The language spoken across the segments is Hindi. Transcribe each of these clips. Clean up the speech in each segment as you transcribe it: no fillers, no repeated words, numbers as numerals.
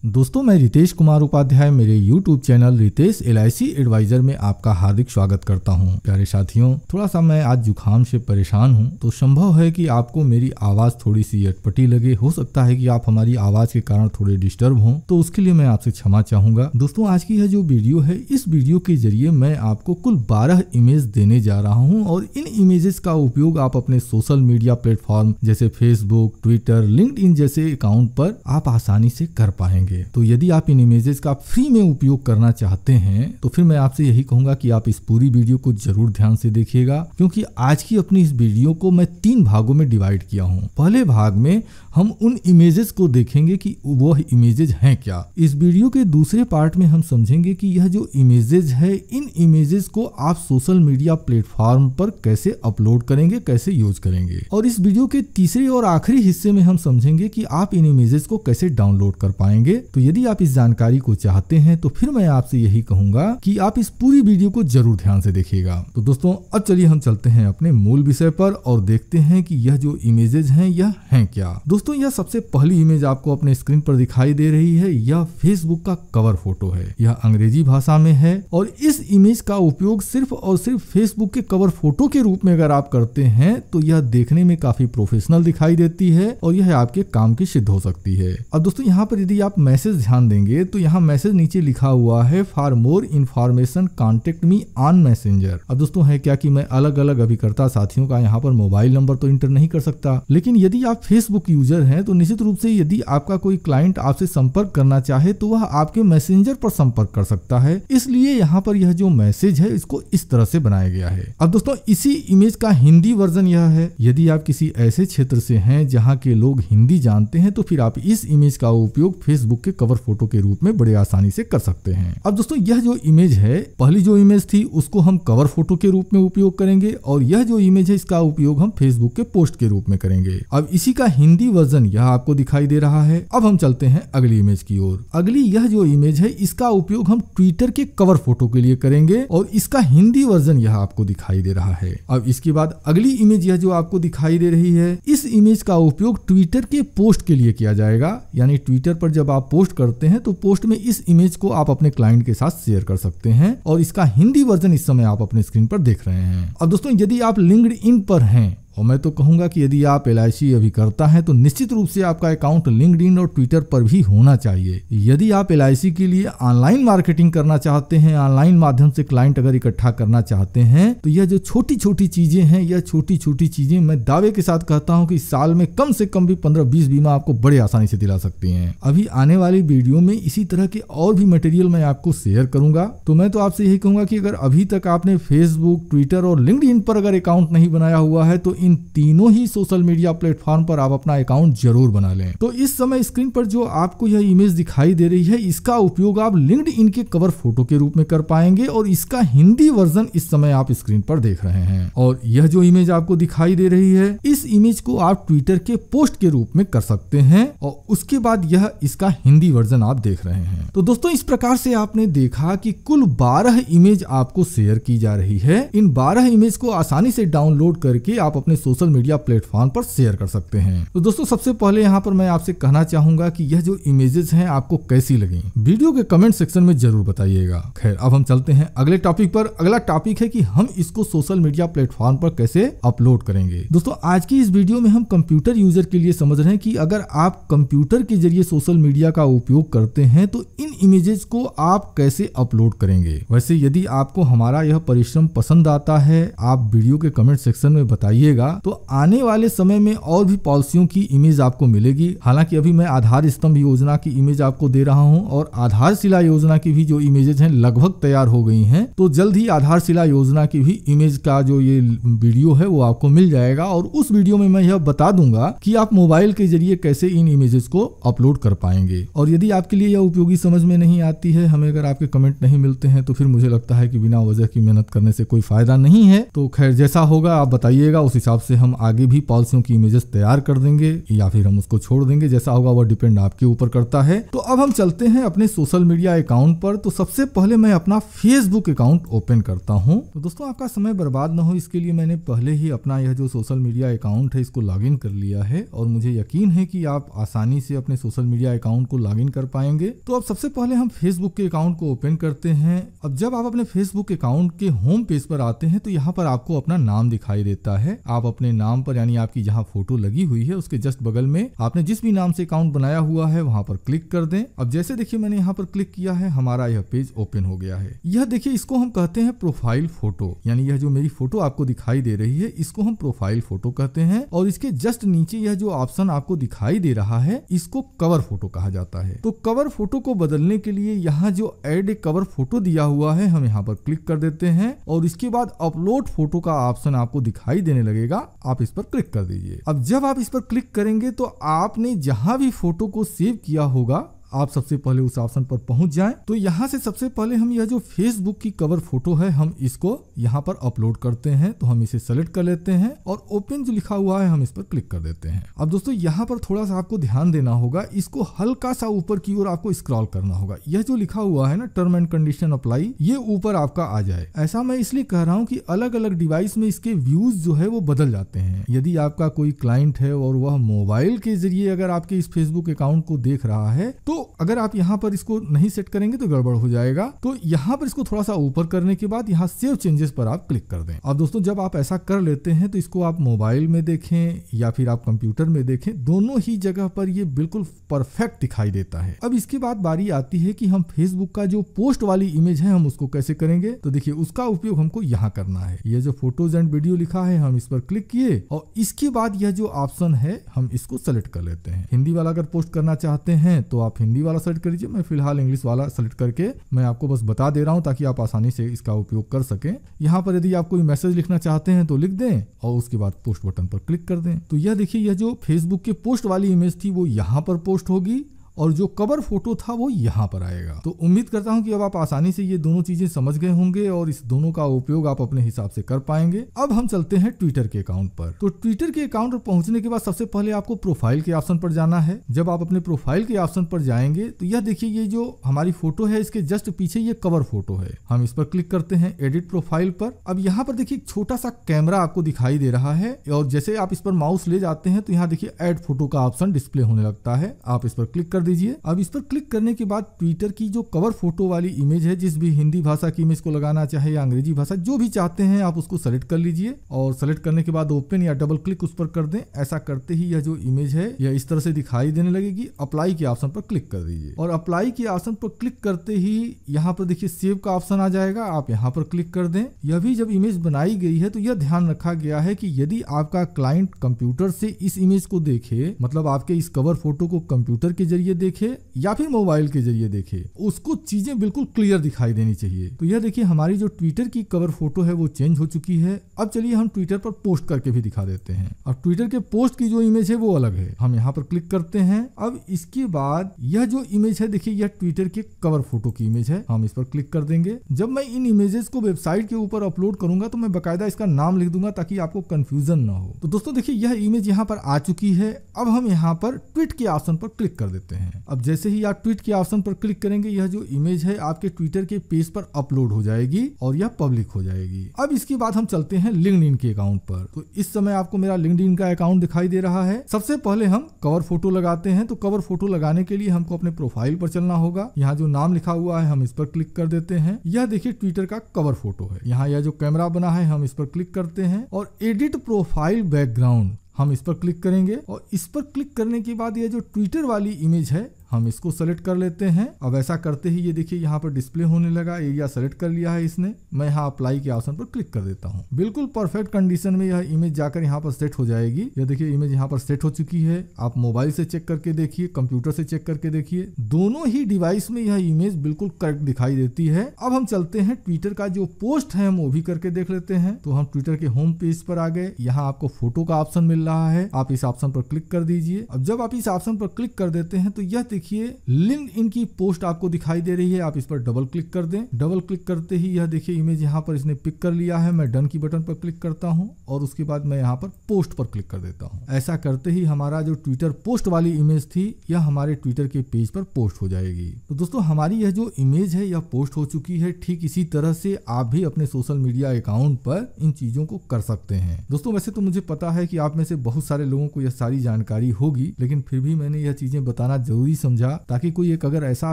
दोस्तों, मैं रितेश कुमार उपाध्याय मेरे YouTube channel Ritesh LIC advisor में आपका हार्दिक स्वागत करता हूं। प्यारे साथियों, थोड़ा सा मैं आज जुकाम से परेशान हूं, तो संभव है कि आपको मेरी आवाज़ थोड़ी सी अटपटी लगे। हो सकता है कि आप हमारी आवाज़ के कारण थोड़े डिस्टर्ब हों, तो उसके लिए मैं आपसे क्षमा चाहूँगा। दोस्तों, आज की यह जो वीडियो है, इस वीडियो के जरिए मैं आपको कुल 12 इमेज देने जा रहा हूँ और इन इमेजेस का उपयोग आप अपने सोशल मीडिया प्लेटफॉर्म जैसे फेसबुक, ट्विटर, लिंक्डइन जैसे अकाउंट पर आप आसानी से कर पाएंगे। तो यदि आप इन इमेजेस का फ्री में उपयोग करना चाहते हैं तो फिर मैं आपसे यही कहूंगा कि आप इस पूरी वीडियो को जरूर ध्यान से देखिएगा, क्योंकि आज की अपनी इस वीडियो को मैं 3 भागों में डिवाइड किया हूं। पहले भाग में हम उन इमेजेस को देखेंगे कि वह इमेजेस हैं क्या। इस वीडियो के दूसरे पार्ट में हम समझेंगे कि यह जो इमेजेस है, इन इमेजेस को आप सोशल मीडिया प्लेटफॉर्म पर कैसे अपलोड करेंगे, कैसे यूज करेंगे। और इस वीडियो के तीसरे और आखिरी हिस्से में हम समझेंगे कि आप इन इमेजेस को कैसे डाउनलोड कर पाएंगे। तो यदि आप इस जानकारी को चाहते हैं तो फिर मैं आपसे यही कहूंगा कि आप इस पूरी वीडियो को जरूर ध्यान से देखिएगा। तो दोस्तों, अब चलिए हम चलते हैं अपने मूल विषय पर और देखते हैं कि यह जो इमेजेस हैं यह हैं क्या। दोस्तों, यह सबसे पहली इमेज आपको अपने स्क्रीन पर दिखाई दे रही है। यह फेसबुक का कवर फोटो है। यह अंग्रेजी भाषा में है और इस इमेज का उपयोग सिर्फ और सिर्फ फेसबुक के कवर फोटो के रूप में अगर आप करते हैं तो यह देखने में काफी प्रोफेशनल दिखाई देती है और यह आपके काम की सिद्ध हो सकती है। अब दोस्तों, यहाँ पर यदि आप मैसेज ध्यान देंगे तो यहाँ मैसेज नीचे लिखा हुआ है, for more information contact me on messenger. अब दोस्तों, है क्या कि मैं अलग अलग अभिकर्ता साथियों का यहाँ पर मोबाइल नंबर तो इंटर नहीं कर सकता, लेकिन यदि आप फेसबुक यूजर हैं तो निश्चित रूप से यदि आपका कोई क्लाइंट आपसे संपर्क करना चाहे तो वह आपके मैसेंजर पर संपर्क कर सकता है। इसलिए यहाँ पर यह जो मैसेज है इसको इस तरह से बनाया गया है। अब दोस्तों, इसी इमेज का हिंदी वर्जन यह है। यदि आप किसी ऐसे क्षेत्र से हैं जहाँ के लोग हिंदी जानते हैं तो फिर आप इस इमेज का उपयोग फेसबुक के कवर फोटो के रूप में बड़े आसानी से कर सकते हैं। अब दोस्तों, यह जो इमेज है, पहली जो इमेज थी उसको हम कवर फोटो के रूप में उपयोग करेंगे और यह जो इमेज है इसका उपयोग हम फेसबुक के पोस्ट के रूप में करेंगे। अब इसी का हिंदी वर्जन यह आपको दिखाई दे रहा है। अब हम चलते हैं अगली इमेज की ओर। अगली यह जो इमेज है इसका उपयोग हम ट्विटर के कवर फोटो के लिए करेंगे और इसका हिंदी वर्जन यह आपको दिखाई दे रहा है। अब इसके बाद अगली इमेज यह जो आपको दिखाई दे रही है, इस इमेज का उपयोग ट्विटर के पोस्ट के लिए किया जाएगा। यानी ट्विटर पर जब आप पोस्ट करते हैं तो पोस्ट में इस इमेज को आप अपने क्लाइंट के साथ शेयर कर सकते हैं और इसका हिंदी वर्जन इस समय आप अपने स्क्रीन पर देख रहे हैं। अब दोस्तों, यदि आप लिंक्डइन पर हैं, और मैं तो कहूंगा कि यदि आप LIC अभिकर्ता हैं तो निश्चित रूप से आपका अकाउंट लिंक्डइन और ट्विटर पर भी होना चाहिए। यदि आप LIC के लिए ऑनलाइन मार्केटिंग करना चाहते हैं, ऑनलाइन माध्यम से क्लाइंट अगर इकट्ठा करना चाहते हैं, तो यह जो छोटी छोटी चीजें हैं, यह छोटी छोटी चीजें मैं दावे के साथ कहता हूं कि साल में कम से कम भी 15-20 बीमा आपको बड़े आसानी से दिला सकती हैं। अभी आने वाली वीडियो में इसी तरह के और भी मटेरियल मैं आपको शेयर करूंगा। तो मैं तो आपसे यही कहूंगा कि अगर अभी तक आपने फेसबुक, ट्विटर और लिंक्डइन पर अगर अकाउंट नहीं बनाया हुआ है तो इन तीनों ही सोशल मीडिया प्लेटफॉर्म पर आप अपना अकाउंट जरूर बना लें। तो इस समय स्क्रीन पर जो आपको यह इमेज दिखाई दे रही है, इसका उपयोग आप लिंक्डइन के कवर फोटो के रूप में कर पाएंगे और इसका हिंदी वर्जन इस समय आप स्क्रीन पर देख रहे हैं। और यह जो इमेज आपको दिखाई दे रही है, इस इमेज को आप ट्विटर के पोस्ट के रूप में कर सकते हैं और उसके बाद यह इसका हिंदी वर्जन आप देख रहे हैं। तो दोस्तों, इस प्रकार से आपने देखा कि कुल 12 इमेज आपको शेयर की जा रही है। इन 12 इमेज को आसानी से डाउनलोड करके आप अपने सोशल मीडिया प्लेटफॉर्म पर शेयर कर सकते हैं। तो दोस्तों, सबसे पहले यहाँ पर मैं आपसे कहना चाहूंगा कि यह जो इमेजेस हैं आपको कैसी लगी, वीडियो के कमेंट सेक्शन में जरूर बताइएगा। खैर, अब हम चलते हैं अगले टॉपिक पर। अगला टॉपिक है कि हम इसको सोशल मीडिया प्लेटफॉर्म पर कैसे अपलोड करेंगे। दोस्तों, आज की इस वीडियो में हम कंप्यूटर यूजर के लिए समझ रहे हैं कि अगर आप कंप्यूटर के जरिए सोशल मीडिया का उपयोग करते हैं तो इन इमेजेस को आप कैसे अपलोड करेंगे। वैसे यदि आपको हमारा यह परिश्रम पसंद आता है, आप वीडियो के कमेंट सेक्शन में बताइएगा। तो आने वाले समय में और भी पॉलिसियों की इमेज आपको मिलेगी। हालांकि अभी मैं आधार स्तंभ योजना की इमेज आपको दे रहा हूं और आधारशिला योजना की भी जो इमेजेस हैं लगभग तैयार हो गई हैं। तो जल्द ही आधारशिला योजना की भी इमेज का जो ये वीडियो है वो आपको मिल जाएगा और उस वीडियो में मैं यह बता दूंगा कि आप मोबाइल के जरिए कैसे इन इमेजेस को अपलोड कर पाएंगे। और यदि आपके लिए यह उपयोगी समझ में में नहीं आती है, हमें अगर आपके कमेंट नहीं मिलते हैं तो फिर मुझे लगता है कि बिना वजह की मेहनत करने से कोई फायदा नहीं है। तो खैर जैसा होगा आप बताइएगा, उस हिसाब से हम आगे भी पॉलिसियों की इमेजेस तैयार कर देंगे या फिर हम उसको छोड़ देंगे, जैसा होगा वो डिपेंड आपके ऊपर करता है। तो अब हम चलते हैं अपने सोशल मीडिया अकाउंट पर। तो सबसे पहले मैं अपना फेसबुक अकाउंट ओपन करता हूं। तो दोस्तों आपका समय बर्बाद ना हो इसके लिए मैंने पहले ही अपना यह जो सोशल मीडिया अकाउंट है इसको लॉगिन कर लिया है और मुझे यकीन है कि आप आसानी से अपने सोशल मीडिया अकाउंट को लॉगिन कर पाएंगे। तो अब सबसे पहले हम फेसबुक के अकाउंट को ओपन करते हैं। अब जब आप अपने फेसबुक अकाउंट के होम पेज पर आते हैं तो यहाँ पर आपको अपना नाम दिखाई देता है। आप अपने नाम पर यानी आपकी जहाँ फोटो लगी हुई है उसके जस्ट बगल में आपने जिस भी नाम से अकाउंट बनाया हुआ है वहां पर क्लिक कर दें। अब जैसे देखिए मैंने यहाँ पर क्लिक किया है, हमारा यह पेज ओपन हो गया है। यह देखिए इसको हम कहते हैं प्रोफाइल फोटो, यानी यह जो मेरी फोटो आपको दिखाई दे रही है इसको हम प्रोफाइल फोटो कहते हैं। और इसके जस्ट नीचे यह जो ऑप्शन आपको दिखाई दे रहा है इसको कवर फोटो कहा जाता है। तो कवर फोटो को बदलने के लिए यहाँ जो ऐड ए कवर फोटो दिया हुआ है हम यहाँ पर क्लिक कर देते हैं और इसके बाद अपलोड फोटो का ऑप्शन आपको दिखाई देने लगेगा, आप इस पर क्लिक कर दीजिए। अब जब आप इस पर क्लिक करेंगे तो आपने जहां भी फोटो को सेव किया होगा आप सबसे पहले उस ऑप्शन पर पहुंच जाएं। तो यहाँ से सबसे पहले हम यह जो फेसबुक की कवर फोटो है हम इसको यहाँ पर अपलोड करते हैं। तो हम इसे सेलेक्ट कर लेते हैं और ओपन जो लिखा हुआ है हम इस पर क्लिक कर देते हैं। अब दोस्तों यहाँ पर थोड़ा सा आपको ध्यान देना होगा, इसको हल्का सा ऊपर की ओर आपको स्क्रॉल करना होगा। यह जो लिखा हुआ है ना टर्म एंड कंडीशन अप्लाई, ये ऊपर आपका आ जाए। ऐसा मैं इसलिए कह रहा हूँ कि अलग अलग डिवाइस में इसके व्यूज जो है वो बदल जाते हैं। यदि आपका कोई क्लाइंट है और वह मोबाइल के जरिए अगर आपके इस फेसबुक अकाउंट को देख रहा है तो अगर आप यहाँ पर इसको नहीं सेट करेंगे तो गड़बड़ हो जाएगा। तो यहाँ पर इसको थोड़ा सा ऊपर करने के बाद यहाँ सेव चेंजेस पर आप क्लिक कर दें। अब दोस्तों जब आप ऐसा कर लेते हैं तो इसको आप मोबाइल में देखें या फिर आप कंप्यूटर में देखें, दोनों ही जगह पर ये बिल्कुल परफेक्ट दिखाई देता है। अब इसके बाद बारी आती है कि हम फेसबुक का जो पोस्ट वाली इमेज है हम उसको कैसे करेंगे। तो देखिए उसका उपयोग हमको यहाँ करना है। ये जो फोटोज एंड वीडियो लिखा है हम इस पर क्लिक किए और इसके बाद यह जो ऑप्शन है हम इसको सेलेक्ट कर लेते हैं। हिंदी वाला अगर पोस्ट करना चाहते हैं तो आप हिंदी वाला सेलेक्ट कर लीजिए। मैं फिलहाल इंग्लिश वाला सेलेक्ट करके मैं आपको बस बता दे रहा हूं ताकि आप आसानी से इसका उपयोग कर सकें। यहाँ पर यदि आप कोई मैसेज लिखना चाहते हैं तो लिख दें और उसके बाद पोस्ट बटन पर क्लिक कर दें। तो यह देखिए यह जो फेसबुक के पोस्ट वाली इमेज थी वो यहाँ पर पोस्ट होगी और जो कवर फोटो था वो यहाँ पर आएगा। तो उम्मीद करता हूँ कि अब आप आसानी से ये दोनों चीजें समझ गए होंगे और इस दोनों का उपयोग आप अपने हिसाब से कर पाएंगे। अब हम चलते हैं ट्विटर के अकाउंट पर। तो ट्विटर के अकाउंट पर पहुंचने के बाद सबसे पहले आपको प्रोफाइल के ऑप्शन पर जाना है। जब आप अपने प्रोफाइल के ऑप्शन पर जाएंगे तो यह देखिए ये जो हमारी फोटो है इसके जस्ट पीछे ये कवर फोटो है। हम इस पर क्लिक करते हैं एडिट प्रोफाइल पर। अब यहाँ पर देखिए छोटा सा कैमरा आपको दिखाई दे रहा है और जैसे आप इस पर माउस ले जाते हैं तो यहाँ देखिए ऐड फोटो का ऑप्शन डिस्प्ले होने लगता है। आप इस पर क्लिक कर दीजिए। अब इस पर क्लिक करने के बाद ट्विटर की जो कवर फोटो वाली इमेज है, जिस भी हिंदी भाषा की इमेज को लगाना चाहे या अंग्रेजी भाषा जो भी चाहते हैं आप उसको सेलेक्ट कर लीजिए और सेलेक्ट करने के बाद ओपन या डबल क्लिक उस पर कर दें। ऐसा करते ही यह जो इमेज है यह इस तरह से दिखाई देने लगेगी। अप्लाई के ऑप्शन पर क्लिक कर दीजिए और अप्लाई के ऑप्शन पर क्लिक करते ही यहाँ पर देखिए सेव का ऑप्शन आ जाएगा। आप यहाँ पर क्लिक कर दें। यह भी जब इमेज बनाई गई है तो यह ध्यान रखा गया है कि यदि आपका क्लाइंट कंप्यूटर से इस इमेज को देखे, मतलब आपके इस कवर फोटो को कंप्यूटर के जरिए देखे या फिर मोबाइल के जरिए देखे, उसको चीजें बिल्कुल क्लियर दिखाई देनी चाहिए। तो यह देखिए हमारी जो ट्विटर की कवर फोटो है वो चेंज हो चुकी है। अब चलिए हम ट्विटर पर पोस्ट करके भी दिखा देते हैं। अब ट्विटर के पोस्ट की जो इमेज है वो अलग है। हम यहाँ पर क्लिक करते हैं। अब इसके बाद यह जो इमेज है देखिए यह ट्विटर के कवर फोटो की इमेज है। हम इस पर क्लिक कर देंगे। जब मैं इन इमेजेस को वेबसाइट के ऊपर अपलोड करूंगा तो मैं बकायदा इसका नाम लिख दूंगा ताकि आपको कंफ्यूजन ना हो। तो दोस्तों देखिए यह इमेज यहाँ पर आ चुकी है। अब हम यहाँ पर ट्वीट के ऑप्शन पर क्लिक कर देते हैं। अब जैसे ही आप ट्वीट के ऑप्शन पर क्लिक करेंगे यह जो इमेज है आपके ट्विटर के पेज पर अपलोड हो जाएगी और यह पब्लिक हो जाएगी। अब इसके बाद हम चलते हैं लिंक्डइन के अकाउंट पर। तो इस समय आपको मेरा लिंक्डइन का अकाउंट दिखाई दे रहा है। सबसे पहले हम कवर फोटो लगाते हैं। तो कवर फोटो लगाने के लिए हमको अपने प्रोफाइल पर चलना होगा। यहाँ जो नाम लिखा हुआ है हम इस पर क्लिक कर देते हैं। यह देखिए ट्विटर का कवर फोटो है। यहाँ यह जो कैमरा बना है हम इस पर क्लिक करते हैं और एडिट प्रोफाइल बैकग्राउंड हम इस पर क्लिक करेंगे और इस पर क्लिक करने के बाद यह जो ट्विटर वाली इमेज है हम इसको सेलेक्ट कर लेते हैं। अब ऐसा करते ही ये देखिए यहाँ पर डिस्प्ले होने लगा। एरिया सेलेक्ट कर लिया है इसने। मैं यहाँ अप्लाई के ऑप्शन पर क्लिक कर देता हूँ। बिल्कुल परफेक्ट कंडीशन में यह इमेज जाकर यहाँ पर सेट हो जाएगी। यह देखिए इमेज यहाँ पर सेट हो चुकी है। आप मोबाइल से चेक करके देखिए, कंप्यूटर से चेक करके देखिए, दोनों ही डिवाइस में यह इमेज बिल्कुल करेक्ट दिखाई देती है। अब हम चलते हैं ट्विटर का जो पोस्ट है हम वो भी करके देख लेते हैं। तो हम ट्विटर के होम पेज पर आ गए। यहाँ आपको फोटो का ऑप्शन मिल रहा है। आप इस ऑप्शन पर क्लिक कर दीजिए। अब जब आप इस ऑप्शन पर क्लिक कर देते हैं तो यह देखिए देखिए लिंक्डइन की पोस्ट आपको दिखाई दे रही है, आप इस पर डबल क्लिक कर दें। डबल क्लिक करते ही यह देखिए इमेज यहाँ पर इसने पिक कर लिया है। मैं डन की बटन पर क्लिक करता हूँ और उसके बाद मैं यहाँ पर पोस्ट पर क्लिक कर देता हूँ। ऐसा करते ही हमारा जो ट्विटर पोस्ट वाली इमेज थी यह हमारे ट्विटर के पेज पर पोस्ट हो जाएगी। तो दोस्तों हमारी यह जो इमेज है यह पोस्ट हो चुकी है। ठीक इसी तरह से आप भी अपने सोशल मीडिया अकाउंट पर इन चीजों को कर सकते हैं। दोस्तों वैसे तो मुझे पता है कि आप में से बहुत सारे लोगों को यह सारी जानकारी होगी, लेकिन फिर भी मैंने यह चीजें बताना जरूरी समझा ताकि कोई एक अगर ऐसा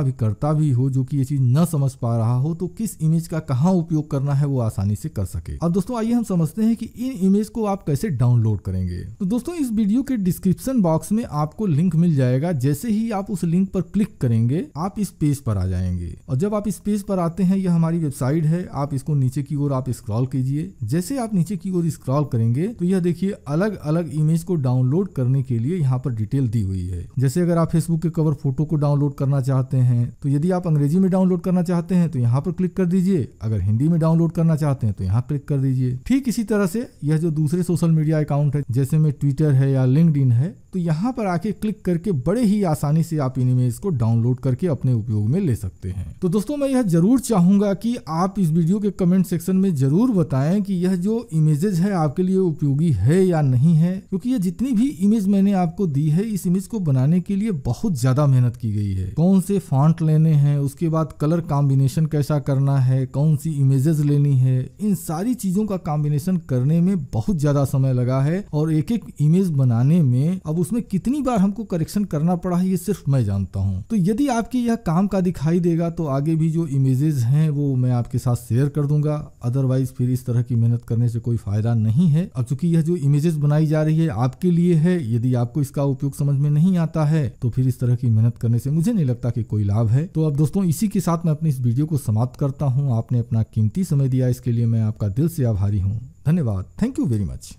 अभिकर्ता भी हो जो कि ये चीज न समझ पा रहा हो तो किस इमेज का कहाँ उपयोग करना है वो आसानी से कर सके। अब दोस्तों आइए हम समझते हैं कि इन इमेज को आप कैसे डाउनलोड करेंगे। तो दोस्तों इस वीडियो के डिस्क्रिप्शन बॉक्स में आपको लिंक मिल जाएगा। जैसे ही आप उस लिंक पर क्लिक करेंगे आप इस पेज पर आ जाएंगे और जब आप इस पेज पर आते हैं यह हमारी वेबसाइट है। आप इसको नीचे की ओर आप स्क्रॉल कीजिए। जैसे आप नीचे की ओर स्क्रॉल करेंगे तो यह देखिए अलग अलग इमेज को डाउनलोड करने के लिए यहाँ पर डिटेल दी हुई है। जैसे अगर आप फेसबुक के कवर फोटो को डाउनलोड करना चाहते हैं तो यदि आप अंग्रेजी में डाउनलोड करना चाहते हैं तो यहाँ पर क्लिक कर दीजिए। अगर हिंदी में डाउनलोड करना चाहते हैं तो यहाँ क्लिक कर दीजिए। ठीक इसी तरह से यह जो दूसरे सोशल मीडिया अकाउंट है जैसे में ट्विटर है या लिंक्डइन है तो यहाँ पर आके क्लिक करके बड़े ही आसानी से आप इन इमेज को डाउनलोड करके अपने उपयोग में ले सकते हैं। तो दोस्तों मैं यह जरूर चाहूंगा कि आप इस वीडियो के कमेंट सेक्शन में जरूर बताएं कि यह जो इमेजेस है आपके लिए उपयोगी है या नहीं है, क्योंकि ये जितनी भी इमेज मैंने आपको दी है इस इमेज को बनाने के लिए बहुत ज्यादा मेहनत की गई है। कौन से फॉन्ट लेने हैं, उसके बाद कलर कॉम्बिनेशन कैसा करना है, कौन सी इमेजेस लेनी है, इन सारी चीजों का कॉम्बिनेशन करने में बहुत ज्यादा समय लगा है और एक एक इमेज बनाने में अब उसमें कितनी बार हमको करेक्शन करना पड़ा है ये सिर्फ मैं जानता हूं। तो यदि आपके यह काम का दिखाई देगा तो आगे भी जो इमेजेस हैं वो मैं आपके साथ शेयर कर दूंगा। अदरवाइज फिर इस तरह की मेहनत करने से कोई फायदा नहीं है। अब चूंकि यह जो इमेजेस बनाई जा रही है आपके लिए है, यदि आपको इसका उपयोग समझ में नहीं आता है तो फिर इस तरह की मेहनत करने से मुझे नहीं लगता कि कोई लाभ है। तो अब दोस्तों इसी के साथ मैं अपनी इस वीडियो को समाप्त करता हूँ। आपने अपना कीमती समय दिया, इसके लिए मैं आपका दिल से आभारी हूँ। धन्यवाद। Thank you very much.